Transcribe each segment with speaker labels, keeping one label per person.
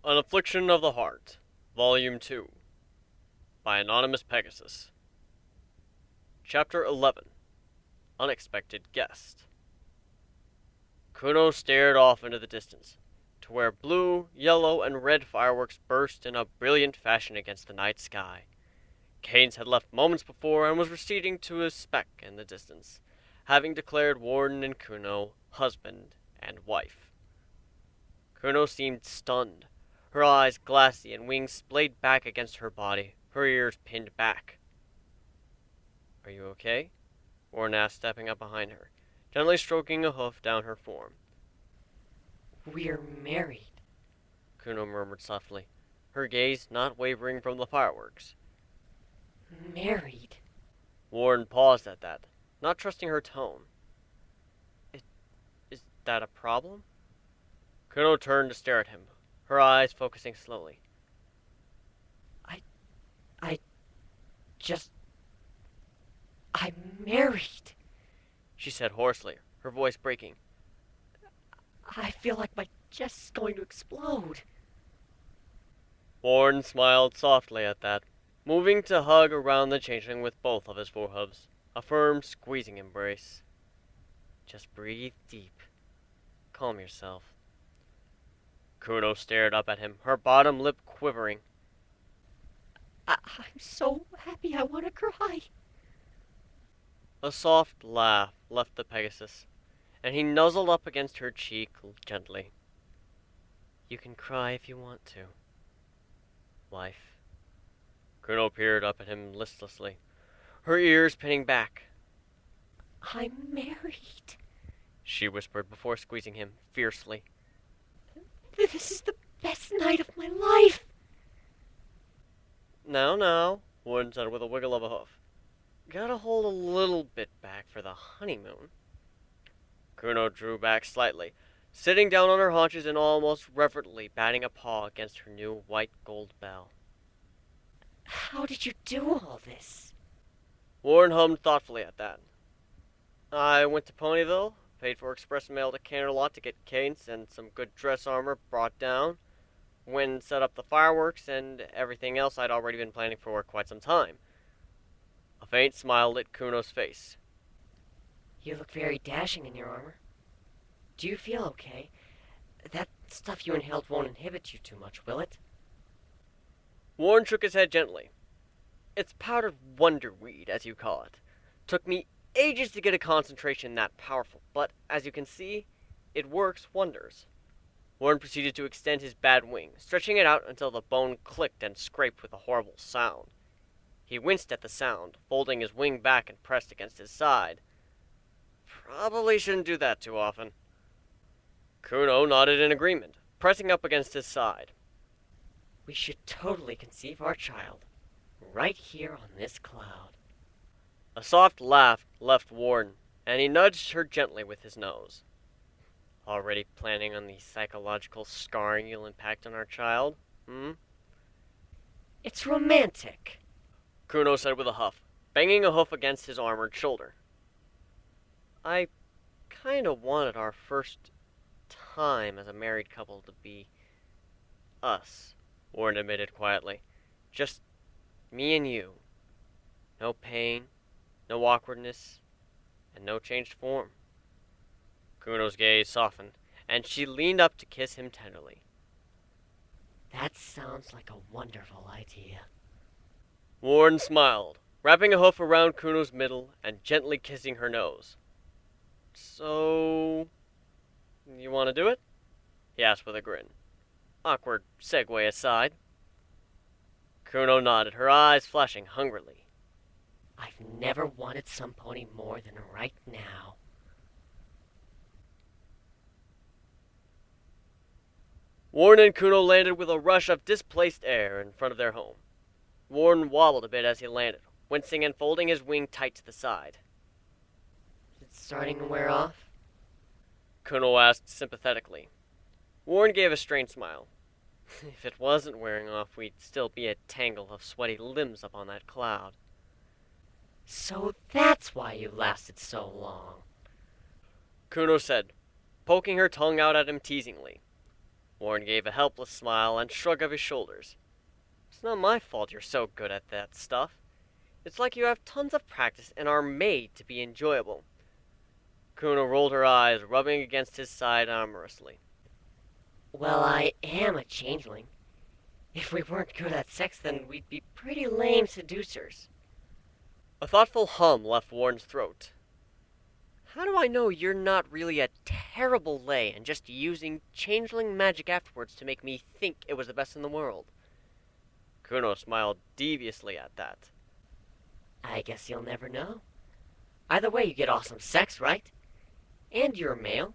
Speaker 1: An Affliction of the Heart, Volume 2, by Anonymous Pegasus. Chapter 11, Unexpected Guest. Kuno stared off into the distance, to where blue, yellow, and red fireworks burst in a brilliant fashion against the night sky. Keynes had left moments before and was receding to a speck in the distance, having declared Warden and Kuno husband and wife. Kuno seemed stunned, her eyes glassy and wings splayed back against her body, her ears pinned back. "Are you okay?" Warren asked, stepping up behind her, gently stroking a hoof down her form.
Speaker 2: "We're married,"
Speaker 1: Kuno murmured softly, her gaze not wavering from the fireworks.
Speaker 2: "Married."
Speaker 1: Warren paused at that, not trusting her tone. Is that a problem?" Kuno turned to stare at him, her eyes focusing slowly.
Speaker 2: I just... I'm married.
Speaker 1: She said hoarsely, her voice breaking.
Speaker 2: I feel like my chest's going to explode.
Speaker 1: Warren smiled softly at that, moving to hug around the changeling with both of his forehooves, a firm, squeezing embrace. "Just breathe deep. Calm yourself." Kuno stared up at him, her bottom lip quivering.
Speaker 2: I'm so happy I want to cry.
Speaker 1: A soft laugh left the Pegasus, and he nuzzled up against her cheek gently. "You can cry if you want to, wife." Kuno peered up at him listlessly, her ears pinning back.
Speaker 2: I'm married.
Speaker 1: She whispered before squeezing him fiercely.
Speaker 2: This is the best night of my life.
Speaker 1: Now, Warren said with a wiggle of a hoof. Gotta hold a little bit back for the honeymoon. Kuno drew back slightly, sitting down on her haunches and almost reverently batting a paw against her new white gold bell.
Speaker 2: How did you do all this?
Speaker 1: Warren hummed thoughtfully at that. "I went to Ponyville, paid for express mail to Canterlot to get Cadence and some good dress armor brought down, went and set up the fireworks and everything else I'd already been planning for quite some time." A faint smile lit Kuno's face.
Speaker 2: You look very dashing in your armor. Do you feel okay? That stuff you inhaled won't inhibit you too much, will it?
Speaker 1: Warren shook his head gently. "It's powdered wonderweed, as you call it. Took me ages to get a concentration that powerful, but as you can see, it works wonders." Warren proceeded to extend his bad wing, stretching it out until the bone clicked and scraped with a horrible sound. He winced at the sound, folding his wing back and pressed against his side. Probably shouldn't do that too often. Kuno nodded in agreement, pressing up against his side.
Speaker 2: We should totally conceive our child, right here on this cloud.
Speaker 1: A soft laugh left Warren, and he nudged her gently with his nose. "Already planning on the psychological scarring you'll impact on our child,
Speaker 2: It's romantic,"
Speaker 1: Kuno said with a huff, banging a hoof against his armored shoulder. "I kinda wanted our first time as a married couple to be us," Warren admitted quietly. "Just me and you. No pain, no awkwardness, and no changed form." Kuno's gaze softened, and she leaned up to kiss him tenderly.
Speaker 2: That sounds like a wonderful idea.
Speaker 1: Warren smiled, wrapping a hoof around Kuno's middle and gently kissing her nose. "So, you want to do it?" he asked with a grin. Awkward segue aside. Kuno nodded, her eyes flashing hungrily.
Speaker 2: I've never wanted some pony more than right now.
Speaker 1: Warren and Kuno landed with a rush of displaced air in front of their home. Warren wobbled a bit as he landed, wincing and folding his wing tight to the side.
Speaker 2: It's starting to wear off?
Speaker 1: Kuno asked sympathetically. Warren gave a strained smile. "If it wasn't wearing off, we'd still be a tangle of sweaty limbs up on that cloud."
Speaker 2: So that's why you lasted so long.
Speaker 1: Kuno said, poking her tongue out at him teasingly. Warren gave a helpless smile and shrug of his shoulders. It's not my fault you're so good at that stuff. It's like you have tons of practice and are made to be enjoyable. Kuno rolled her eyes, rubbing against his side amorously.
Speaker 2: Well, I am a changeling. If we weren't good at sex, then we'd be pretty lame seducers.
Speaker 1: A thoughtful hum left Warren's throat. How do I know you're not really a terrible lay and just using changeling magic afterwards to make me think it was the best in the world? Kuno smiled deviously at that.
Speaker 2: I guess you'll never know. Either way, you get awesome sex, right? And you're a male.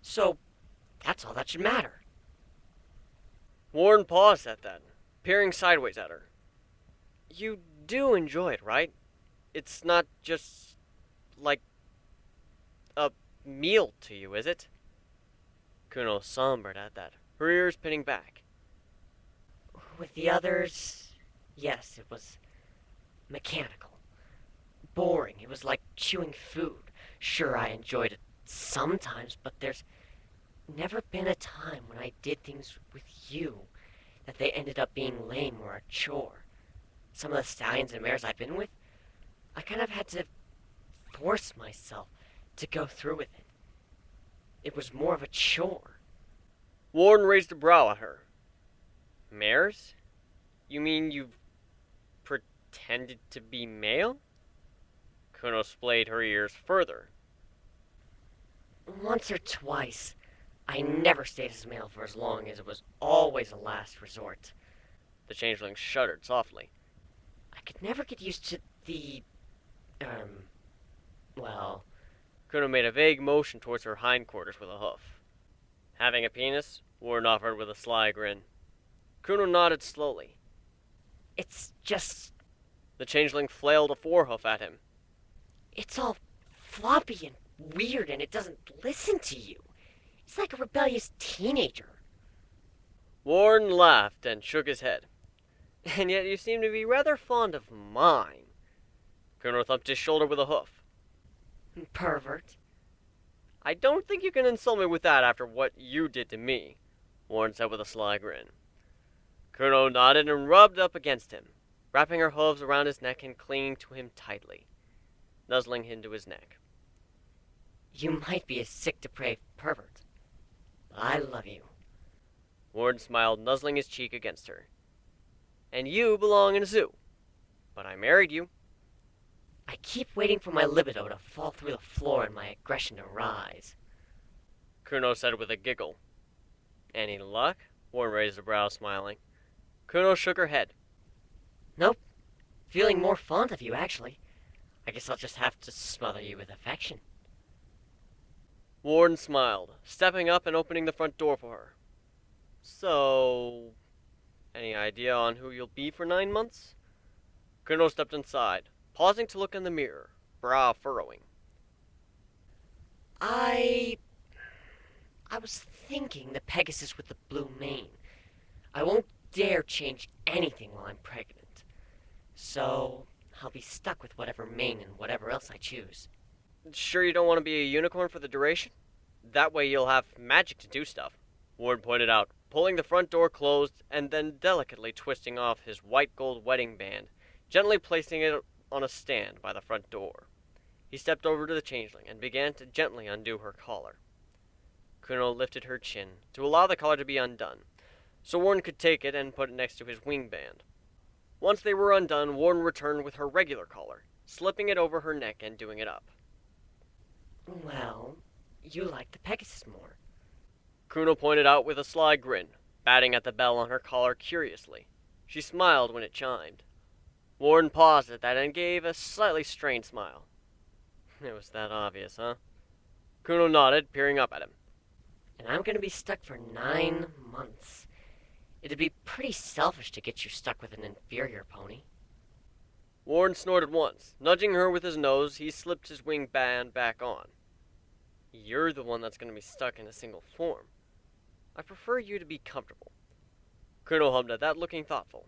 Speaker 2: So, that's all that should matter.
Speaker 1: Warren paused at that, peering sideways at her. You do enjoy it, right? It's not just like a meal to you, is it? Kuno sombered at that, her ears pinning back.
Speaker 2: With the others, yes, it was mechanical. Boring. It was like chewing food. Sure, I enjoyed it sometimes, but there's never been a time when I did things with you that they ended up being lame or a chore. Some of the stallions and mares I've been with, I kind of had to force myself to go through with it. It was more of a chore.
Speaker 1: Warren raised a brow at her. Mares? You mean you pretended to be male? Kuno splayed her ears further.
Speaker 2: Once or twice, I never stayed as male for as long as it was always a last resort.
Speaker 1: The changeling shuddered softly.
Speaker 2: I could never get used to the, well...
Speaker 1: Kuno made a vague motion towards her hindquarters with a hoof. Having a penis? Warren offered with a sly grin. Kuno nodded slowly.
Speaker 2: It's just...
Speaker 1: The changeling flailed a forehoof at him.
Speaker 2: It's all floppy and weird and it doesn't listen to you. It's like a rebellious teenager.
Speaker 1: Warren laughed and shook his head. And yet you seem to be rather fond of mine. Kuno thumped his shoulder with a hoof.
Speaker 2: Pervert.
Speaker 1: I don't think you can insult me with that after what you did to me, Warren said with a sly grin. Kuno nodded and rubbed up against him, wrapping her hooves around his neck and clinging to him tightly, nuzzling into his neck.
Speaker 2: You might be a sick, depraved pervert, but I love you.
Speaker 1: Warren smiled, nuzzling his cheek against her. And you belong in a zoo. But I married you.
Speaker 2: I keep waiting for my libido to fall through the floor and my aggression to rise.
Speaker 1: Kuno said with a giggle. Any luck? Warren raised a brow, smiling. Kuno shook her head.
Speaker 2: Nope. Feeling more fond of you, actually. I guess I'll just have to smother you with affection.
Speaker 1: Warren smiled, stepping up and opening the front door for her. So, any idea on who you'll be for 9 months? Kuno stepped inside, pausing to look in the mirror, brow furrowing.
Speaker 2: I was thinking the Pegasus with the blue mane. I won't dare change anything while I'm pregnant. So, I'll be stuck with whatever mane and whatever else I choose.
Speaker 1: Sure you don't want to be a unicorn for the duration? That way you'll have magic to do stuff, Warren pointed out, pulling the front door closed and then delicately twisting off his white gold wedding band, gently placing it on a stand by the front door. He stepped over to the changeling and began to gently undo her collar. Kuno lifted her chin to allow the collar to be undone, so Warren could take it and put it next to his wing band. Once they were undone, Warren returned with her regular collar, slipping it over her neck and doing it up.
Speaker 2: Well, you like the Pegasus more.
Speaker 1: Kuno pointed out with a sly grin, batting at the bell on her collar curiously. She smiled when it chimed. Warren paused at that and gave a slightly strained smile. It was that obvious, huh? Kuno nodded, peering up at him.
Speaker 2: And I'm gonna be stuck for 9 months. It'd be pretty selfish to get you stuck with an inferior pony.
Speaker 1: Warren snorted once. Nudging her with his nose, he slipped his wing band back on. You're the one that's going to be stuck in a single form. I prefer you to be comfortable. Kuno hummed at that, looking thoughtful.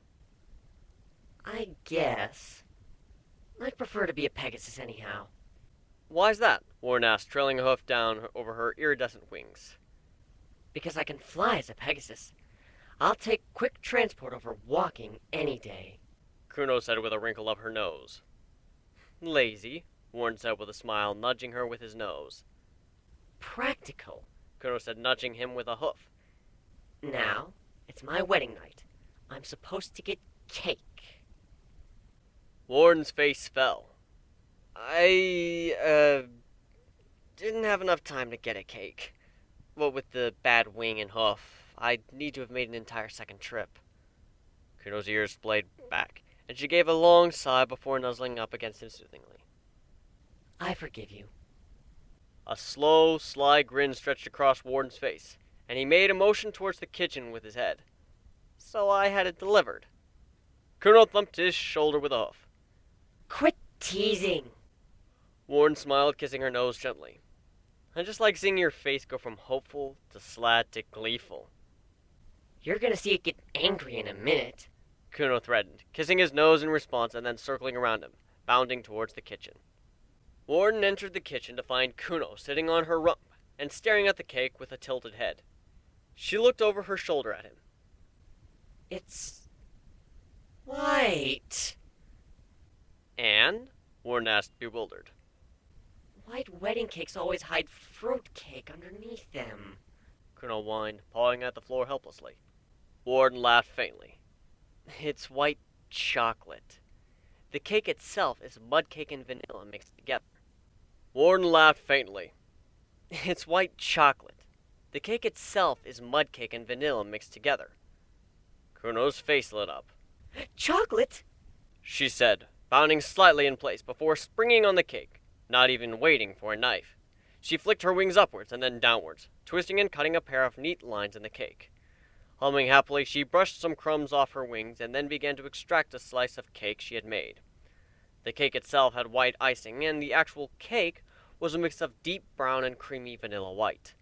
Speaker 2: I guess. I'd prefer to be a Pegasus anyhow.
Speaker 1: Why's that? Warren asked, trailing a hoof down over her iridescent wings.
Speaker 2: Because I can fly as a Pegasus. I'll take quick transport over walking any day.
Speaker 1: Kuno said with a wrinkle of her nose. Lazy, Warren said with a smile, nudging her with his nose.
Speaker 2: Practical.
Speaker 1: Kuno said, nudging him with a hoof.
Speaker 2: Now, it's my wedding night. I'm supposed to get cake.
Speaker 1: Warren's face fell. I didn't have enough time to get a cake. What with the bad wing and hoof, I'd need to have made an entire second trip. Kuno's ears splayed back, and she gave a long sigh before nuzzling up against him soothingly.
Speaker 2: I forgive you.
Speaker 1: A slow, sly grin stretched across Warden's face, and he made a motion towards the kitchen with his head. So I had it delivered. Kuno thumped his shoulder with a hoof.
Speaker 2: Quit teasing.
Speaker 1: Warren smiled, kissing her nose gently. I just like seeing your face go from hopeful to sad to gleeful.
Speaker 2: You're gonna see it get angry in a minute.
Speaker 1: Kuno threatened, kissing his nose in response and then circling around him, bounding towards the kitchen. Warden entered the kitchen to find Kuno sitting on her rump and staring at the cake with a tilted head. She looked over her shoulder at him.
Speaker 2: It's white.
Speaker 1: And? Warden asked, bewildered.
Speaker 2: White wedding cakes always hide fruit cake underneath them.
Speaker 1: Kuno whined, pawing at the floor helplessly. Warden laughed faintly. It's white chocolate. The cake itself is mud cake and vanilla mixed together. Warden laughed faintly. It's white chocolate. The cake itself is mud cake and vanilla mixed together. Kuno's face lit up.
Speaker 2: Chocolate?
Speaker 1: She said, bounding slightly in place before springing on the cake, not even waiting for a knife. She flicked her wings upwards and then downwards, twisting and cutting a pair of neat lines in the cake. Humming happily, she brushed some crumbs off her wings and then began to extract a slice of cake she had made. The cake itself had white icing, and the actual cake was a mix of deep brown and creamy vanilla white.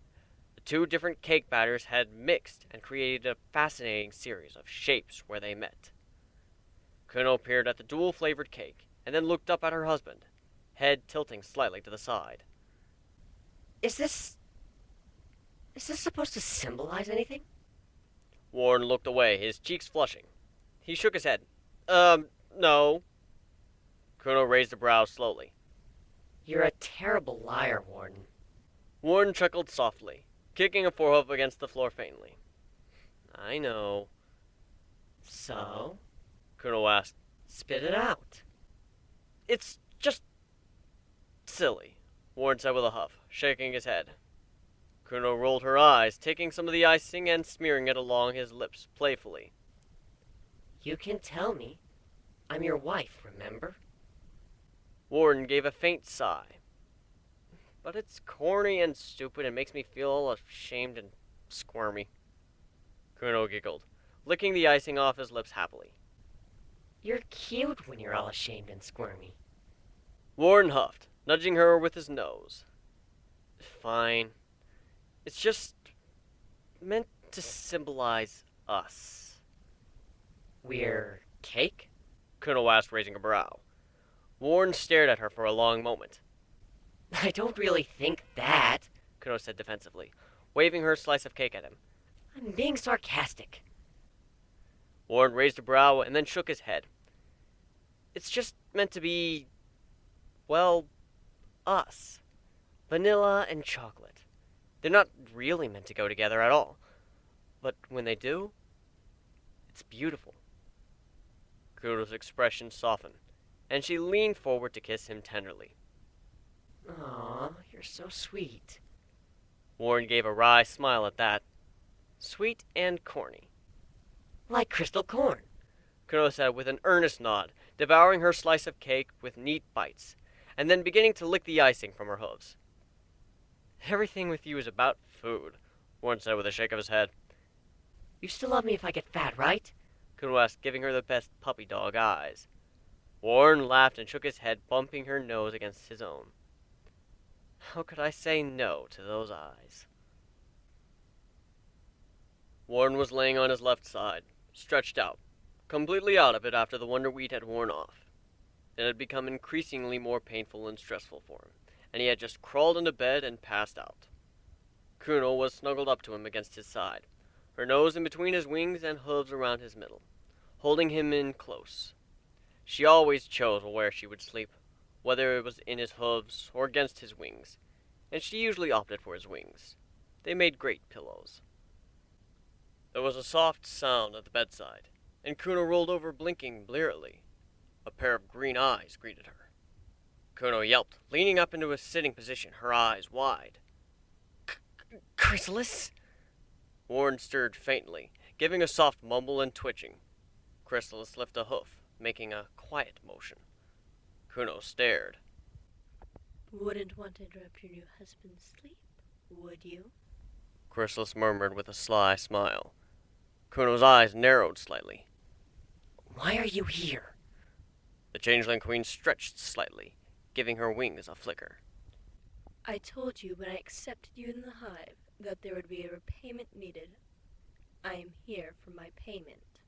Speaker 1: The two different cake batters had mixed and created a fascinating series of shapes where they met. Kuno peered at the dual-flavored cake, and then looked up at her husband, head tilting slightly to the side.
Speaker 2: Is this supposed to symbolize anything?
Speaker 1: Warren looked away, his cheeks flushing. He shook his head. No. Kuno raised a brow slowly.
Speaker 2: You're a terrible liar, Warden.
Speaker 1: Warren chuckled softly, kicking a forehoof against the floor faintly. I know.
Speaker 2: So?
Speaker 1: Kuno asked.
Speaker 2: Spit it out.
Speaker 1: It's just silly, Warren said with a huff, shaking his head. Kuno rolled her eyes, taking some of the icing and smearing it along his lips playfully.
Speaker 2: You can tell me. I'm your wife, remember?
Speaker 1: Warren gave a faint sigh. But it's corny and stupid and makes me feel all ashamed and squirmy. Kuno giggled, licking the icing off his lips happily.
Speaker 2: You're cute when you're all ashamed and squirmy.
Speaker 1: Warren huffed, nudging her with his nose. Fine. It's just meant to symbolize us.
Speaker 2: We're cake?
Speaker 1: Kuno asked, raising a brow. Warren stared at her for a long moment.
Speaker 2: I don't really think that,
Speaker 1: Kuno said defensively, waving her slice of cake at him.
Speaker 2: I'm being sarcastic.
Speaker 1: Warren raised a brow and then shook his head. It's just meant to be, well, us. Vanilla and chocolate. They're not really meant to go together at all. But when they do, it's beautiful. Kuno's expression softened, and she leaned forward to kiss him tenderly.
Speaker 2: Aw, you're so sweet.
Speaker 1: Warren gave a wry smile at that. Sweet and corny.
Speaker 2: Like crystal corn.
Speaker 1: Kuno said with an earnest nod, devouring her slice of cake with neat bites, and then beginning to lick the icing from her hooves. Everything with you is about food, Warren said with a shake of his head.
Speaker 2: You still love me if I get fat, right?
Speaker 1: Kuno asked, giving her the best puppy dog eyes. Warren laughed and shook his head, bumping her nose against his own. How could I say no to those eyes? Warren was laying on his left side, stretched out, completely out of it after the wonder weed had worn off. It had become increasingly more painful and stressful for him, and he had just crawled into bed and passed out. Kuno was snuggled up to him against his side, her nose in between his wings and hooves around his middle, holding him in close. She always chose where she would sleep, whether it was in his hooves or against his wings, and she usually opted for his wings. They made great pillows. There was a soft sound at the bedside, and Kuno rolled over blinking blearily. A pair of green eyes greeted her. Kuno yelped, leaning up into a sitting position, her eyes wide.
Speaker 2: Chrysalis?
Speaker 1: Warren stirred faintly, giving a soft mumble and twitching. Chrysalis lifted a hoof, making a quiet motion. Kuno stared.
Speaker 3: Wouldn't want to interrupt your new husband's sleep, would you?
Speaker 1: Chrysalis murmured with a sly smile. Kuno's eyes narrowed slightly.
Speaker 2: Why are you here?
Speaker 1: The changeling queen stretched slightly, giving her wings a flicker.
Speaker 3: I told you when I accepted you in the hive that there would be a repayment needed. I am here for my payment.